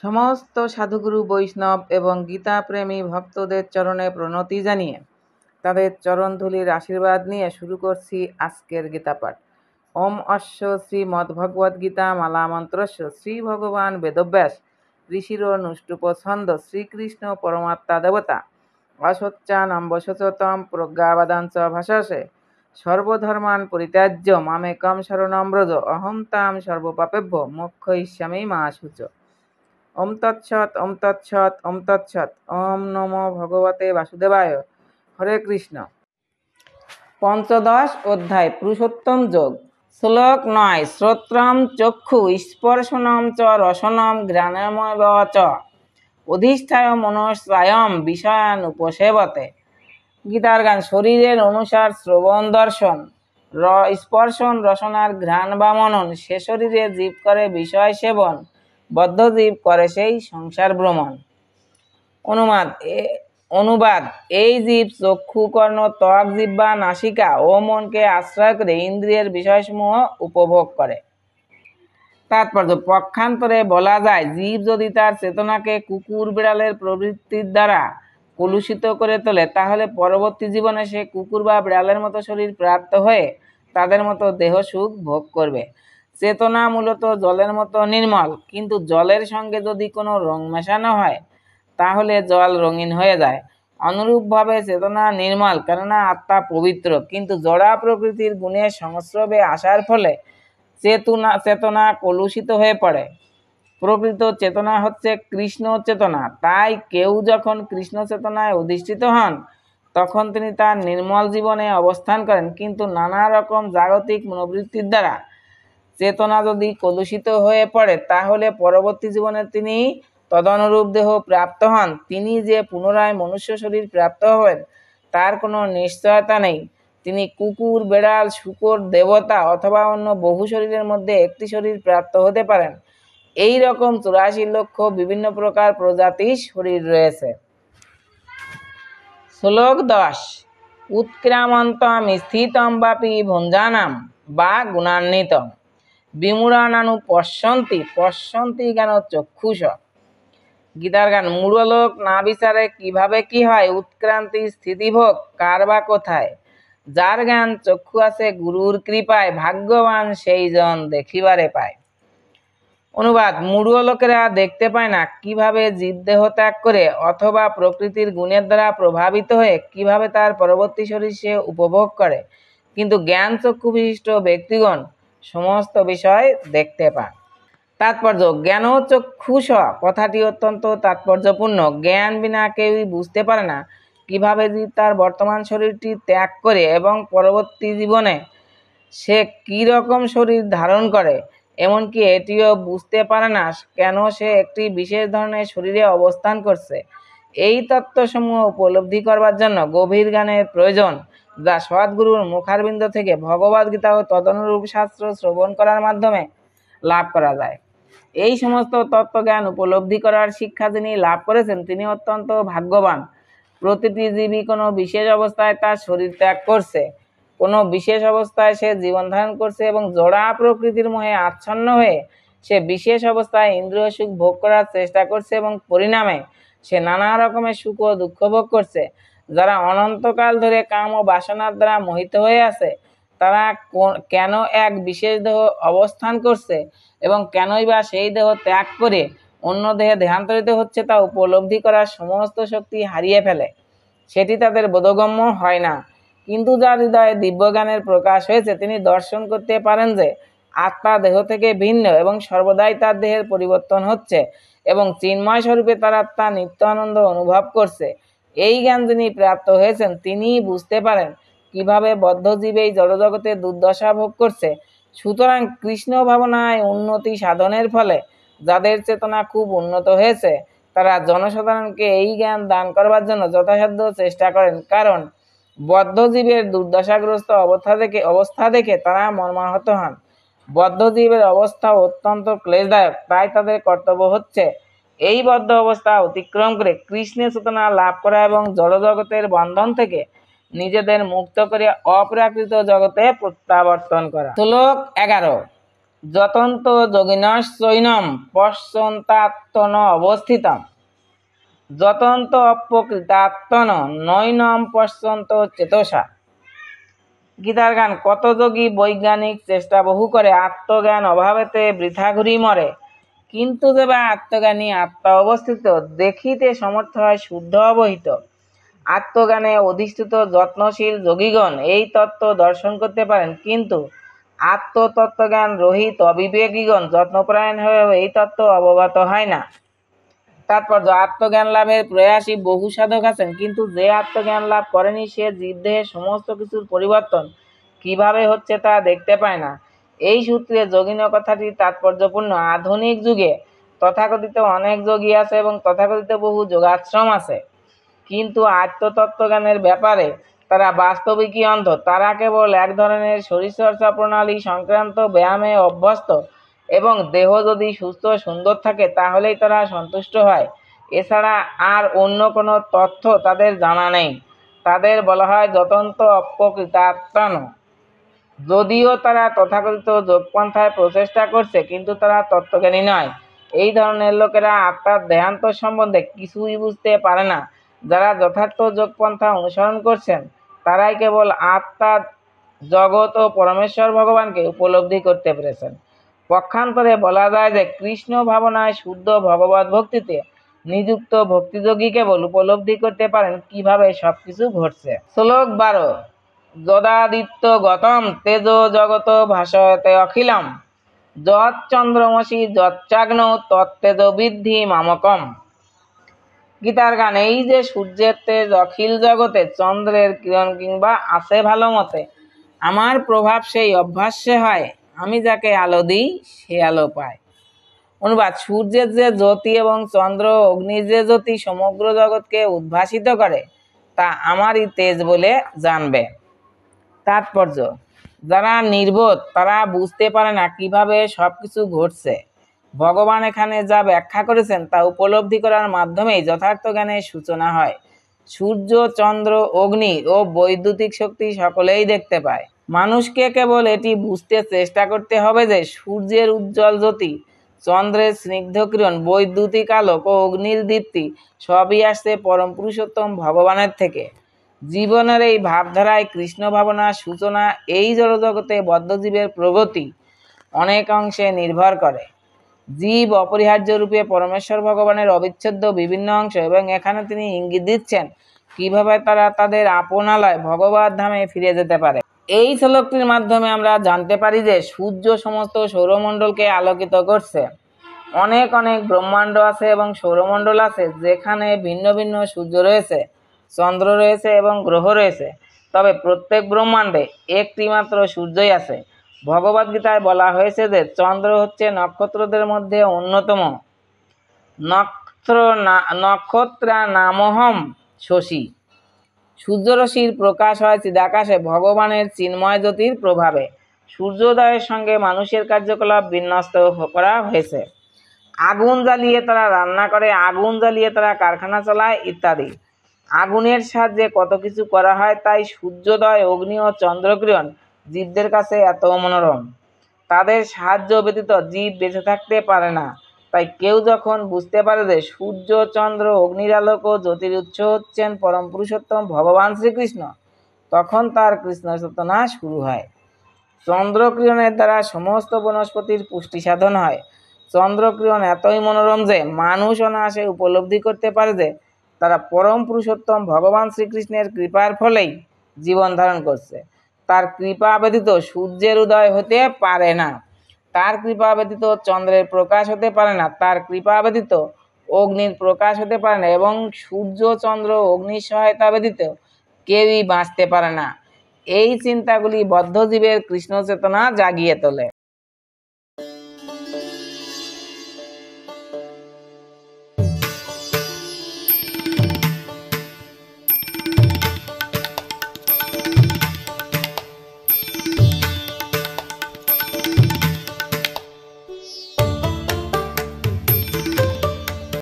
সমস্ত সাধুগুরু বৈষ্ণব এবং গীতাপ্রেমী ভক্তদের চরণে প্রণতি জানিয়ে তাদের চরণধুলির আশীর্বাদ নিয়ে শুরু করছি আজকের গীতাপাঠ। ওম অশ্ব শ্রীমদ্ভগবদ্গীতা মালা মন্ত্রস্য শ্রী ভগবান বেদব্যাস ঋষির নুষ্টুপ ছন্দ শ্রীকৃষ্ণ পরমাত্মা দেবতা অসচ্চানম্বশতম প্রজ্ঞাবাদাঞ্চ ভাষাসে সর্বধর্মান পরিত্যাজ্য মামেকম শরণম ব্রজ অহং তাম সর্বপাপেভ্য মোক্ষয়িষ্যামি মা শুচ। ওম তৎসৎ ওম তৎসৎ ওম তৎসৎ। ওম নমো ভগবতে বাসুদেবায়। হরে কৃষ্ণ। পঞ্চদশ অধ্যায় পুরুষোত্তম যোগ। শ্লোক 9। শ্রোত্রম চক্ষু স্পর্শনম চ রসনম ঘ্রাণমেব চ অধিষ্ঠায় মনস্বায়ম বিষয়ান উপসেবতে। গীতার গান। শরীরের অনুসার শ্রবণ দর্শন, স্পর্শন রসনার ঘ্রাণ বা মনন, সে শরীরে জীব করে বিষয় সেবন, বদ্ধ জীব করে সেই সংসার ভ্রমণ। অনুবাদ। এই জীব চক্ষু, কর্ণ, ত্বক, জিহ্বা, নাসিকা ও মনকে আশ্রয় করে ইন্দ্রিয়ের বিষয়সমূহ উপভোগ করে। তাৎপর্য। পক্ষান্তরে বলা যায়, জীব যদি তার চেতনাকে কুকুর বিড়ালের প্রবৃত্তির দ্বারা কলুষিত করে তোলে, তাহলে পরবর্তী জীবনে সে কুকুর বা বিড়ালের মতো শরীর প্রাপ্ত হয়ে তাদের মতো দেহ সুখ ভোগ করবে। চেতনা মূলত জলের মতো নির্মল, কিন্তু জলের সঙ্গে যদি কোনো রং মেশানো হয় তাহলে জল রঙিন হয়ে যায়। অনুরূপভাবে চেতনা নির্মল, কেননা আত্মা পবিত্র, কিন্তু জড়া প্রকৃতির গুণের সংস্রবে আসার ফলে চেতনা কলুষিত হয়ে পড়ে। প্রকৃত চেতনা হচ্ছে কৃষ্ণ চেতনা। তাই কেউ যখন কৃষ্ণ চেতনায় অধিষ্ঠিত হন তখন তিনি তার নির্মল জীবনে অবস্থান করেন, কিন্তু নানা রকম জাগতিক মনোবৃত্তির দ্বারা চেতনা যদি কলুষিত হয়ে পড়ে তাহলে পরবর্তী জীবনে তিনি তদনুরূপ দেহ প্রাপ্ত হন। তিনি যে পুনরায় মনুষ্য শরীর প্রাপ্ত হবেন তার কোনো নিশ্চয়তা নেই। তিনি কুকুর, বেড়াল, শূকর, দেবতা অথবা অন্য বহু শরীরের মধ্যে একটি শরীর প্রাপ্ত হতে পারেন। এই রকম 84 লক্ষ বিভিন্ন প্রকার প্রজাতির শরীর রয়েছে। শ্লোক 10। উৎক্রামন্তম স্থিতম বাপি ভঞ্জানাম বা গুণান্বিতম বিমূঢ়ানানু পশ্যন্তি জ্ঞান চক্ষুষ। গীতার গান। মূঢ়লোক না বিচারে কিভাবে কি হয়, উৎক্রান্তি স্থিতিভোগ কার বা কোথায়। যার জ্ঞান চক্ষু আছে গুরুর কৃপায়, ভাগ্যবান সেই জন দেখিবারে পায়। অনুবাদ। মূঢ় লোকেরা দেখতে পায় না কিভাবে জীবদেহ ত্যাগ করে অথবা প্রকৃতির গুণের দ্বারা প্রভাবিত হয়ে কিভাবে তার পরবর্তী শরীর সে উপভোগ করে, কিন্তু জ্ঞান চক্ষু বিশিষ্ট ব্যক্তিগণ সমস্ত বিষয় দেখতে পায়। তাৎপর্য। জ্ঞান চক্ষুষ কথাটি অত্যন্ত তাৎপর্যপূর্ণ। জ্ঞান বিনা কেউই বুঝতে পারে না কিভাবে জীব তার বর্তমান শরীরটি ত্যাগ করে এবং পরবর্তী জীবনে সে কি রকম শরীর ধারণ করে। এমনকি এটিও বুঝতে পারে না কেন সে একটি বিশেষ ধরনের শরীরে অবস্থান করছে। এই তত্ত্বসমূহ উপলব্ধি করবার জন্য গভীর জ্ঞানের প্রয়োজন, যা সদ্গুরুর মুখারবিন্দ থেকে ভগবদ্গীতা ও তদনুরূপ শাস্ত্র শ্রবণ করার মাধ্যমে লাভ করা যায়। এই সমস্ত তত্ত্বজ্ঞান উপলব্ধি করার শিক্ষা যিনি লাভ করেছেন তিনি অত্যন্ত ভাগ্যবান। প্রতিটি জীবই কোনো বিশেষ অবস্থায় তার শরীর ত্যাগ করছে, কোনো বিশেষ অবস্থায় সে জীবন ধারণ করছে এবং জড়া প্রকৃতির মোহে আচ্ছন্ন হয়ে সে বিশেষ অবস্থায় ইন্দ্রিয় সুখ ভোগ করার চেষ্টা করছে এবং পরিণামে সে নানা রকমের সুখ ও দুঃখ ভোগ করছে। যারা অনন্তকাল ধরে কাম ও বাসনার দ্বারা মোহিত হয়ে আছে তারা কেন এক বিশেষ দেহ অবস্থান করছে এবং কেনই বা সেই দেহ ত্যাগ করে অন্য দেহে দেহান্তরিত হচ্ছে তা উপলব্ধি করার সমস্ত শক্তি হারিয়ে ফেলে। সেটি তাদের বোধগম্য হয় না। কিন্তু যার হৃদয়ে দিব্যজ্ঞানের প্রকাশ হয়েছে তিনি দর্শন করতে পারেন যে আত্মা দেহ থেকে ভিন্ন এবং সর্বদাই তার দেহের পরিবর্তন হচ্ছে এবং চিন্ময় স্বরূপে তার আত্মা নিত্য আনন্দ অনুভব করছে। এই জ্ঞান যিনি প্রাপ্ত হয়েছেন তিনিই বুঝতে পারেন কিভাবে বদ্ধজীব এই জড়জগতে দুর্দশা ভোগ করছে। সুতরাং কৃষ্ণ ভাবনায় উন্নতি সাধনের ফলে যাদের চেতনা খুব উন্নত হয়েছে তারা জনসাধারণকে এই জ্ঞান দান করবার জন্য যথাসাধ্য চেষ্টা করেন, কারণ বদ্ধজীবের দুর্দশাগ্রস্ত অবস্থা দেখে তারা মর্মাহত হন। বদ্ধজীবের অবস্থা অত্যন্ত ক্লেশদায়ক, তাই তাদের কর্তব্য হচ্ছে এই বদ্ধ অবস্থা অতিক্রম করে কৃষ্ণের চেতনা লাভ করা এবং জড়জগতের বন্ধন থেকে নিজেদের মুক্ত করে অপ্রাকৃত জগতে প্রত্যাবর্তন করা। শ্লোক 11। যতন্ত যোগিনশ্চৈনম পশ্যন্তাত্মন অবস্থিতম যতন্ত অপ্রকৃতাত্মন নৈনম পশ্যন্ত চেতসা। গীতার গান। কত যোগী বৈজ্ঞানিক চেষ্টা বহু করে আত্মজ্ঞান অভাবেতে বৃথা ঘুরি মরে, কিন্তু যেবা আত্মজ্ঞানী আত্মা অবস্থিত দেখিতে সমর্থ হয় শুদ্ধ অবহিত। আত্মজ্ঞানে অধিষ্ঠিত যত্নশীল যোগীগণ এই তত্ত্ব দর্শন করতে পারেন, কিন্তু আত্মতত্ত্বজ্ঞান রহিত অবিবেকীগণ যত্নপরায়ণ হয়েও এই তত্ত্ব অবগত হয় না। তাৎপর্য, আত্মজ্ঞান লাভের প্রয়াসী বহু সাধক আছেন, কিন্তু যে আত্মজ্ঞান লাভ করেনি সে জীবদেহের সমস্ত কিছুর পরিবর্তন কিভাবে হচ্ছে তা দেখতে পায় না। এই সূত্রে যোগিন কথাটি তাৎপর্যপূর্ণ। আধুনিক যুগে তথাকথিত অনেক যোগী আছে এবং তথাকথিত বহু যোগাশ্রম আছে, কিন্তু আত্মতত্ত্বজ্ঞানের ব্যাপারে তারা বাস্তবিকই অন্ধ। তারা কেবল এক ধরনের শরীরচর্চা প্রণালী সংক্রান্ত ব্যায়ামে অভ্যস্ত এবং দেহ যদি সুস্থ সুন্দর থাকে তাহলেই তারা সন্তুষ্ট হয়। এছাড়া আর অন্য কোনো তথ্য তাদের জানা নেই। তাদের বলা হয় যতন্ত অপ্রকৃতাত্মন। যদিও তারা তথাকথিত যোগপন্থায় প্রচেষ্টা করছে, কিন্তু তারা তত্ত্বজ্ঞানী নয়। এই ধরনের লোকেরা আত্মার দেহান্ত সম্বন্ধে কিছুই বুঝতে পারে না। যারা যথার্থ যোগপন্থা অনুসরণ করছেন তারাই কেবল আত্মা, জগৎ ও পরমেশ্বর ভগবানকে উপলব্ধি করতে পেরেছেন। পক্ষান্তরে বলা যায় যে কৃষ্ণ ভাবনায় শুদ্ধ ভগবত ভক্তিতে নিযুক্ত ভক্তিযোগী কেবল উপলব্ধি করতে পারেন কিভাবে সবকিছু ঘটছে। শ্লোক 12। যদাদিত্য গতম তেজো জগত ভাসয়তে অখিলম যৎচন্দ্রমসি যচ্চাগ্নৌ তত্তেজ বিদ্ধি মামকম। গীতার গান। এই যে সূর্যের তেজ অখিল জগতে চন্দ্রের কিরণ কিংবা আছে ভালো মতে, আমার প্রভাব সেই অভ্যাসে হয়, আমি যাকে আলো দিই সে আলো পায়। অনুবাদ। সূর্যের যে জ্যোতি এবং চন্দ্র অগ্নির যে জ্যোতি সমগ্র জগৎকে উদ্ভাসিত করে তা আমারই তেজ বলে জানবে। তাৎপর্য, যারা নির্বোধ তারা বুঝতে পারে না কিভাবে সবকিছু ঘটছে। ভগবান এখানে যা ব্যাখ্যা করেছেন তা উপলব্ধি করার মাধ্যমেই যথার্থ জ্ঞানের সূচনা হয়। সূর্য, চন্দ্র, অগ্নি ও বৈদ্যুতিক শক্তি সকলেই দেখতে পায়। মানুষকে কেবল এটি বুঝতে চেষ্টা করতে হবে যে সূর্যের উজ্জ্বল জ্যোতি, চন্দ্রের স্নিগ্ধ কিরণ, বৈদ্যুতিক আলোক ও অগ্নির দীপ্তি সবই আসছে পরম পুরুষোত্তম ভগবানের থেকে। জীবনের এই ভাবধারায় কৃষ্ণ ভাবনার সূচনা এই জড়জগতে বদ্ধজীবের প্রগতি অনেক অংশে নির্ভর করে। জীব অপরিহার্য রূপে পরমেশ্বর ভগবানের অবিচ্ছেদ্য বিভিন্ন অংশ, এবং এখানে তিনি ইঙ্গিত দিচ্ছেন কিভাবে তারা তাদের আপনালয় ভগবত ধামে ফিরে যেতে পারে। এই শ্লোকটির মাধ্যমে আমরা জানতে পারি যে সূর্য সমস্ত সৌরমণ্ডলকে আলোকিত করছে। অনেক অনেক ব্রহ্মাণ্ড আছে এবং সৌরমণ্ডল আছে যেখানে ভিন্ন ভিন্ন সূর্য রয়েছে, চন্দ্র রয়েছে এবং গ্রহ রয়েছে। তবে প্রত্যেক ব্রহ্মাণ্ডে একটি মাত্র সূর্যই আছে। ভগবদ্গীতায় বলা হয়েছে যে চন্দ্র হচ্ছে নক্ষত্রদের মধ্যে অন্যতম। নক্ষত্রা নামহম শশী। সূর্যরশ্মির প্রকাশ হয় চিদাকাশে ভগবানের চিন্ময় জ্যোতির প্রভাবে। সূর্যোদয়ের সঙ্গে মানুষের কার্যকলাপ বিন্যস্ত করা হয়েছে। আগুন জ্বালিয়ে তারা রান্না করে, আগুন জ্বালিয়ে তারা কারখানা চালায় ইত্যাদি। আগুনের সাহায্যে কত কিছু করা হয়, তাই সূর্যোদয়, অগ্নি ও চন্দ্রকিরণ জীবদের কাছে এত মনোরম। তাদের সাহায্য ব্যতীত জীব বেঁচে থাকতে পারে না। তাই কেউ যখন বুঝতে পারে যে সূর্য, চন্দ্র, অগ্নির আলোক ও জ্যোতির উৎস হচ্ছেন পরম পুরুষোত্তম ভগবান শ্রীকৃষ্ণ, তখন তার কৃষ্ণ চেতনা শুরু হয়। চন্দ্রকিরণের দ্বারা সমস্ত বনস্পতির পুষ্টি সাধন হয়। চন্দ্রকিরণ এতই মনোরম যে মানুষ অনায়াসে উপলব্ধি করতে পারে যে তারা পরম পুরুষোত্তম ভগবান শ্রীকৃষ্ণের কৃপার ফলেই জীবন ধারণ করছে। তার কৃপা ব্যতীত সূর্যের উদয় হতে পারে না, তার কৃপা ব্যতীত চন্দ্রের প্রকাশ হতে পারে না, তার কৃপা ব্যতীত অগ্নির প্রকাশ হতে পারে না, এবং সূর্য, চন্দ্র, অগ্নির সহায়তা ব্যতীত কেউই বাঁচতে পারে না। এই চিন্তাগুলি বদ্ধজীবের কৃষ্ণ চেতনা জাগিয়ে তোলে।